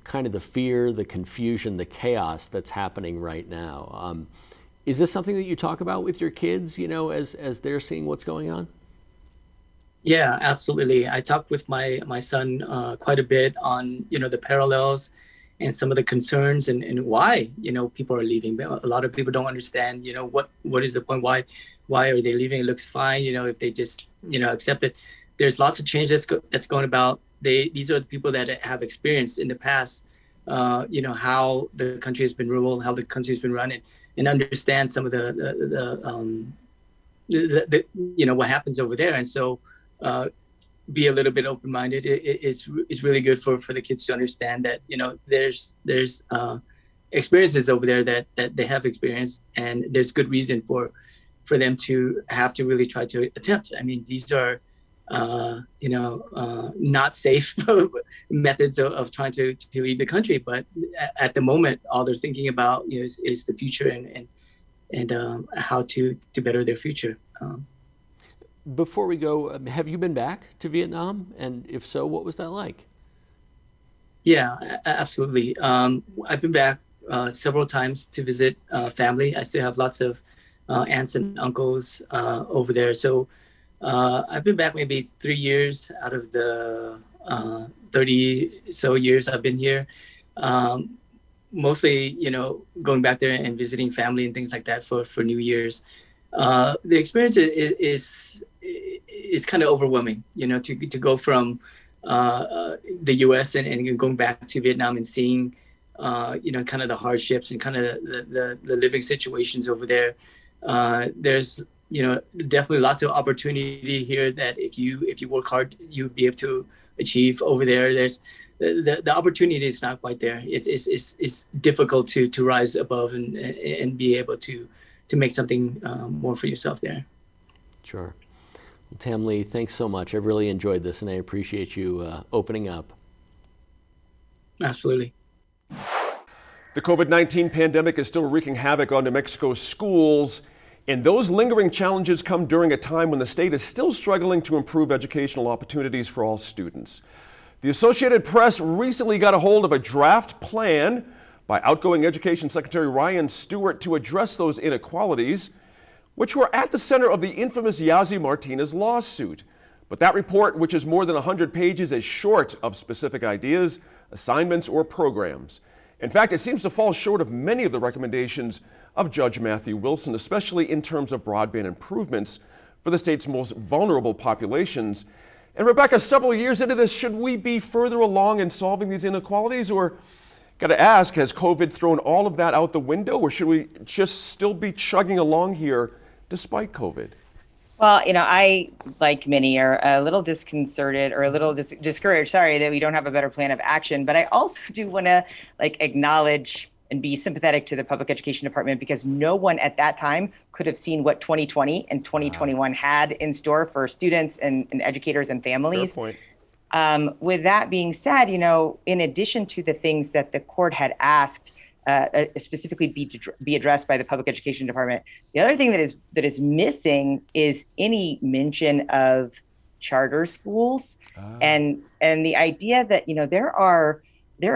kind of the fear, the confusion, the chaos that's happening right now. Is this something that you talk about with your kids, as they're seeing what's going on? Yeah, absolutely. I talked with my son quite a bit on, the parallels and some of the concerns and why, people are leaving. A lot of people don't understand, what is the point? Why are they leaving? It looks fine, if they just, accept it. There's lots of change that's going about. These are the people that have experienced in the past, how the country has been ruled, how the country has been run, and understand some of the what happens over there. And so be a little bit open-minded. It's really good for the kids to understand that, there's experiences over there that they have experienced, and there's good reason for them to have to really try to attempt. I mean, these are not safe methods of trying to leave the country, but at the moment, all they're thinking about is the future and how to better their future. Before we go, have you been back to Vietnam? And if so, what was that like? Yeah, absolutely. I've been back several times to visit family. I still have lots of aunts and uncles over there. So I've been back maybe 3 years out of the 30 so years I've been here. Mostly, going back there and visiting family and things like that for New Year's. The experience is kind of overwhelming, to go from the U.S. and going back to Vietnam and seeing, kind of the hardships and kind of the living situations over there. There's, definitely lots of opportunity here that if you work hard, you'll be able to achieve over there. There's the opportunity is not quite there. It's difficult to rise above and be able to make something more for yourself there. Sure. Well, Tam Le, thanks so much. I've really enjoyed this, and I appreciate you opening up. Absolutely. The COVID-19 pandemic is still wreaking havoc on New Mexico's schools, and those lingering challenges come during a time when the state is still struggling to improve educational opportunities for all students. The Associated Press recently got a hold of a draft plan by outgoing Education Secretary Ryan Stewart to address those inequalities, which were at the center of the infamous Yazzie Martinez lawsuit. But that report, which is more than 100 pages, is short of specific ideas, assignments, or programs. In fact, it seems to fall short of many of the recommendations of Judge Matthew Wilson, especially in terms of broadband improvements for the state's most vulnerable populations. And Rebecca, several years into this, should we be further along in solving these inequalities, or got to ask, has COVID thrown all of that out the window, or should we just still be chugging along here despite COVID? Well, I, like many, are a little disconcerted or a little discouraged, that we don't have a better plan of action. But I also do want to acknowledge and be sympathetic to the public education department, because no one at that time could have seen what 2020 and 2021 had in store for students and educators and families. Fair point. With that being said, in addition to the things that the court had asked specifically be addressed by the public education department, the other thing that is missing is any mention of charter schools, and the idea that there are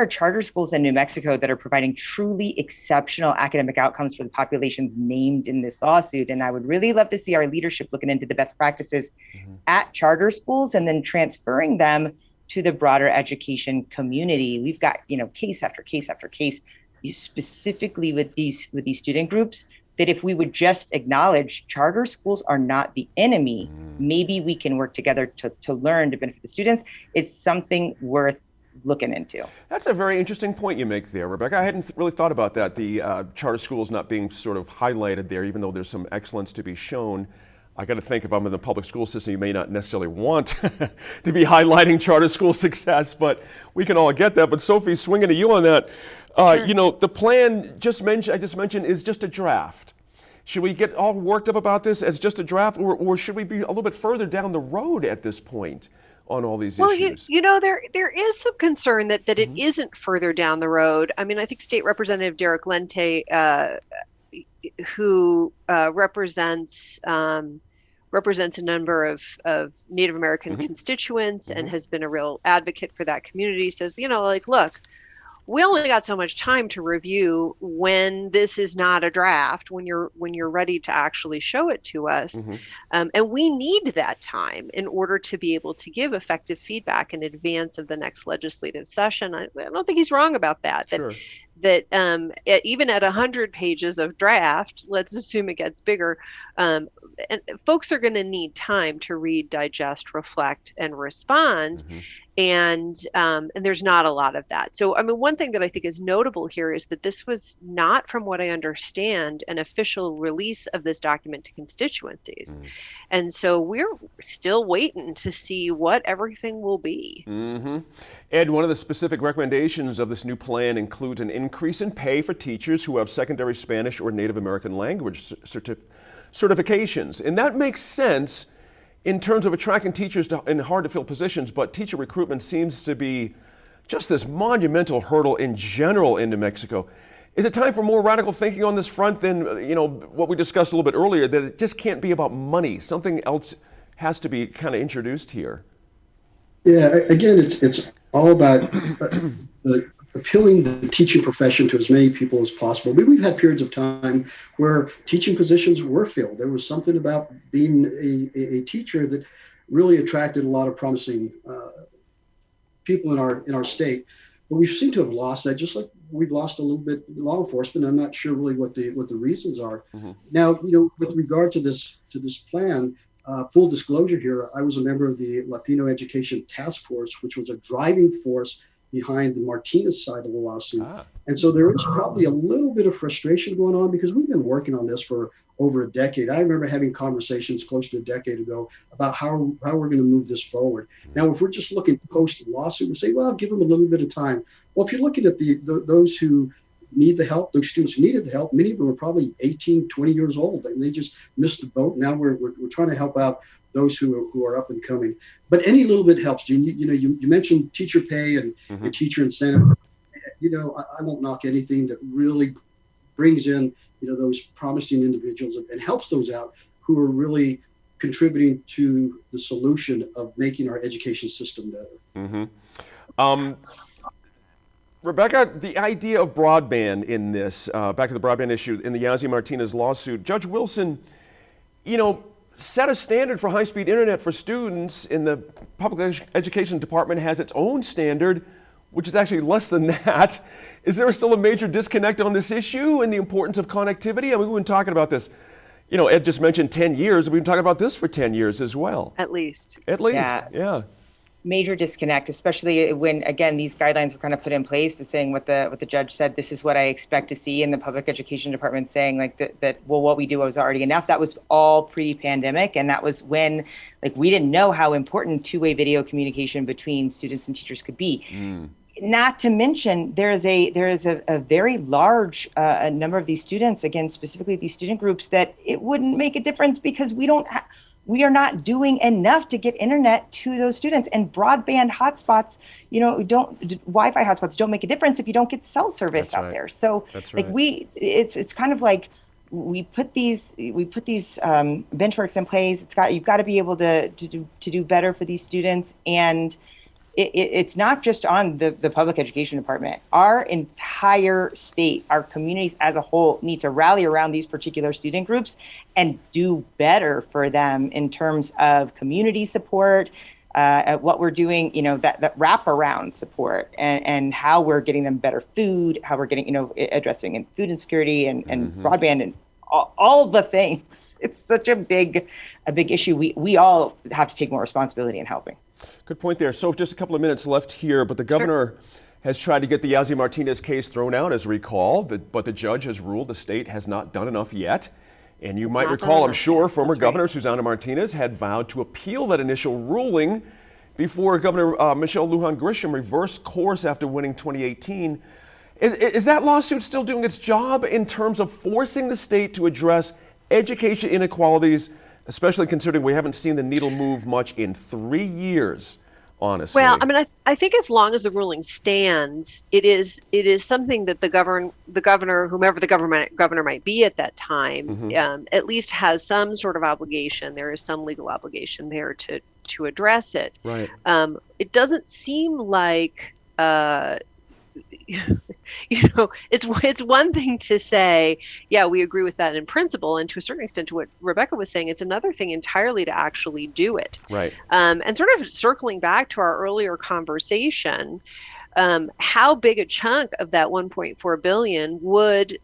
charter schools in New Mexico that are providing truly exceptional academic outcomes for the populations named in this lawsuit. And I would really love to see our leadership looking into the best practices at charter schools and then transferring them to the broader education community. We've got, case after case after case, specifically with these student groups, that if we would just acknowledge charter schools are not the enemy, maybe we can work together to learn to benefit the students. It's something worth looking into. That's a very interesting point you make there, Rebecca. I hadn't really thought about that, the charter schools not being sort of highlighted there, even though there's some excellence to be shown. I got to think, if I'm in the public school system, you may not necessarily want to be highlighting charter school success, but we can all get that. But Sophie, swinging to you on that, Sure. The plan I just mentioned is just a draft. Should we get all worked up about this as just a draft, or should we be a little bit further down the road at this point on all these issues? There is some concern that it isn't further down the road. I mean, I think State Representative Derek Lente, who represents a number of Native American constituents and has been a real advocate for that community, says, look, we only got so much time to review when this is not a draft, when you're ready to actually show it to us. And we need that time in order to be able to give effective feedback in advance of the next legislative session. I don't think he's wrong about that. Sure. That even at 100 pages of draft, let's assume it gets bigger, and folks are going to need time to read, digest, reflect, and respond. And there's not a lot of that. So, I mean, one thing that I think is notable here is that this was not, from what I understand, an official release of this document to constituencies. And so we're still waiting to see what everything will be. Ed, one of the specific recommendations of this new plan includes an increase in pay for teachers who have secondary Spanish or Native American language certifications. And that makes sense in terms of attracting teachers in hard-to-fill positions, but teacher recruitment seems to be just this monumental hurdle in general in New Mexico. Is it time for more radical thinking on this front than what we discussed a little bit earlier, that it just can't be about money? Something else has to be kind of introduced here. Yeah, again, it's all about appealing the teaching profession to as many people as possible. We've had periods of time where teaching positions were filled. There was something about being a teacher that really attracted a lot of promising people in our state. But we seem to have lost that, just like we've lost a little bit law enforcement. I'm not sure really what the reasons are. Now, with regard to this plan, full disclosure here, I was a member of the Latino Education Task Force, which was a driving force behind the Martinez side of the lawsuit. And so there is probably a little bit of frustration going on because we've been working on this for over a decade. I remember having conversations close to a decade ago about how we're going to move this forward. Now, if we're just looking post lawsuit, we say, well, give them a little bit of time. Well, if you're looking at those who need the help, those students who needed the help, many of them are probably 18, 20 years old, and they just missed the boat. Now we're trying to help out those who are up and coming. But any little bit helps. You mentioned teacher pay and teacher incentive. I won't knock anything that really brings in those promising individuals and helps those out who are really contributing to the solution of making our education system better. Rebecca, the idea of broadband in this, back to the broadband issue in the Yazzie Martinez lawsuit, Judge Wilson, set a standard for high-speed internet for students, and the public education department has its own standard, which is actually less than that. Is there still a major disconnect on this issue and the importance of connectivity? I mean, we've been talking about this. Ed just mentioned 10 years. We've been talking about this for 10 years as well. At least. Yeah. Major disconnect, especially when, again, these guidelines were kind of put in place, saying what the judge said, this is what I expect to see, in the public education department saying that what we do was already enough. That was all pre-pandemic, and that was when we didn't know how important two-way video communication between students and teachers could be. Not to mention, there is a very large number of these students, again, specifically these student groups, that it wouldn't make a difference because we are not doing enough to get internet to those students, and broadband hotspots, Wi-Fi hotspots don't make a difference if you don't get cell service out there. So it's kind of like we put these benchmarks in place. You've got to be able to do better for these students, and it's not just on the public education department. Our entire state, our communities as a whole, need to rally around these particular student groups and do better for them in terms of community support, what we're doing, that wraparound support, and how we're getting them better food, how we're getting, addressing food insecurity and broadband and all of the things. It's such a big issue. We all have to take more responsibility in helping. Good point there. So just a couple of minutes left here, but the governor has tried to get the Yazzie Martinez case thrown out, as recall, but the judge has ruled the state has not done enough yet. And you might recall, I'm sure, former Governor Susana Martinez had vowed to appeal that initial ruling before Governor Michelle Lujan Grisham reversed course after winning 2018. Is that lawsuit still doing its job in terms of forcing the state to address education inequalities, especially considering we haven't seen the needle move much in 3 years, honestly? Well, I mean, I think as long as the ruling stands, it is something that the governor, whomever the governor might be at that time, at least has some sort of obligation. There is some legal obligation there to address it. Right. It doesn't seem like it's one thing to say, yeah, we agree with that in principle, and to a certain extent, to what Rebecca was saying, it's another thing entirely to actually do it. Right. And sort of circling back to our earlier conversation, how big a chunk of that 1.4 billion would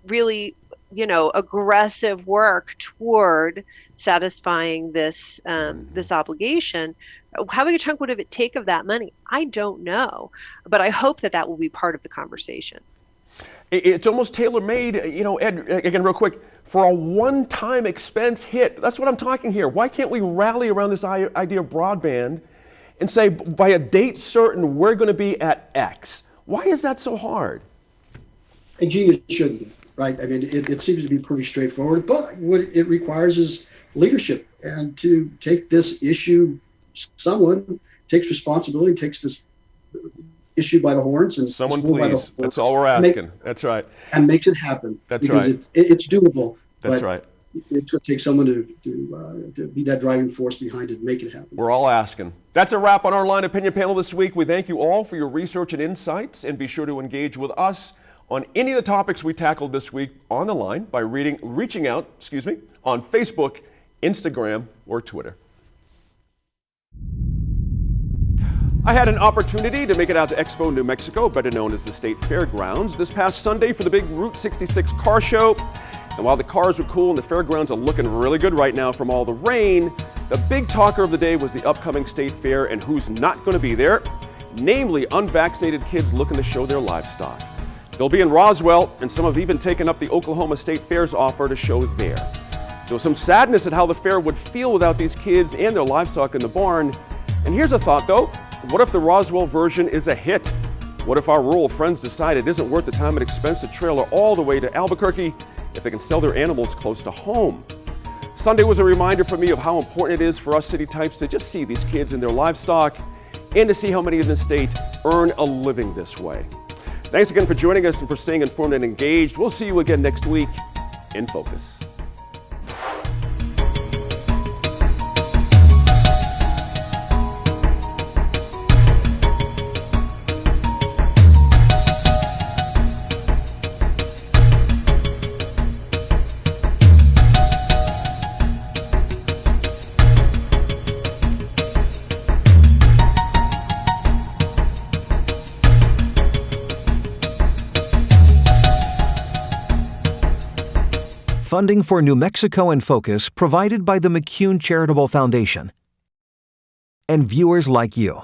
really, aggressive work toward satisfying this this obligation? How big a chunk would it take of that money? I don't know, but I hope that will be part of the conversation. It's almost tailor-made, Ed, again, real quick, for a one-time expense hit. That's what I'm talking here. Why can't we rally around this idea of broadband and say, by a date certain, we're going to be at X? Why is that so hard? And Gene, it shouldn't be, right? I mean, it seems to be pretty straightforward, but what it requires is leadership, and to take this issue, someone takes responsibility, takes this issue by the horns, and someone, please. That's all we're asking. That's right. And makes it happen. That's right. It's doable. That's right. It's going to take someone to be that driving force behind it and make it happen. We're all asking. That's a wrap on our Line Opinion panel this week. We thank you all for your research and insights, and be sure to engage with us on any of the topics we tackled this week on the line by reaching out on Facebook, Instagram, or Twitter. I had an opportunity to make it out to Expo, New Mexico, better known as the State Fairgrounds, this past Sunday for the big Route 66 car show. And while the cars were cool and the fairgrounds are looking really good right now from all the rain, the big talker of the day was the upcoming state fair and who's not going to be there, namely unvaccinated kids looking to show their livestock. They'll be in Roswell, and some have even taken up the Oklahoma State Fair's offer to show there. There was some sadness at how the fair would feel without these kids and their livestock in the barn. And here's a thought though, what if the Roswell version is a hit? What if our rural friends decide it isn't worth the time and expense to trailer all the way to Albuquerque if they can sell their animals close to home? Sunday was a reminder for me of how important it is for us city types to just see these kids and their livestock, and to see how many in the state earn a living this way. Thanks again for joining us and for staying informed and engaged. We'll see you again next week in Focus. Funding for New Mexico in Focus provided by the McCune Charitable Foundation and viewers like you.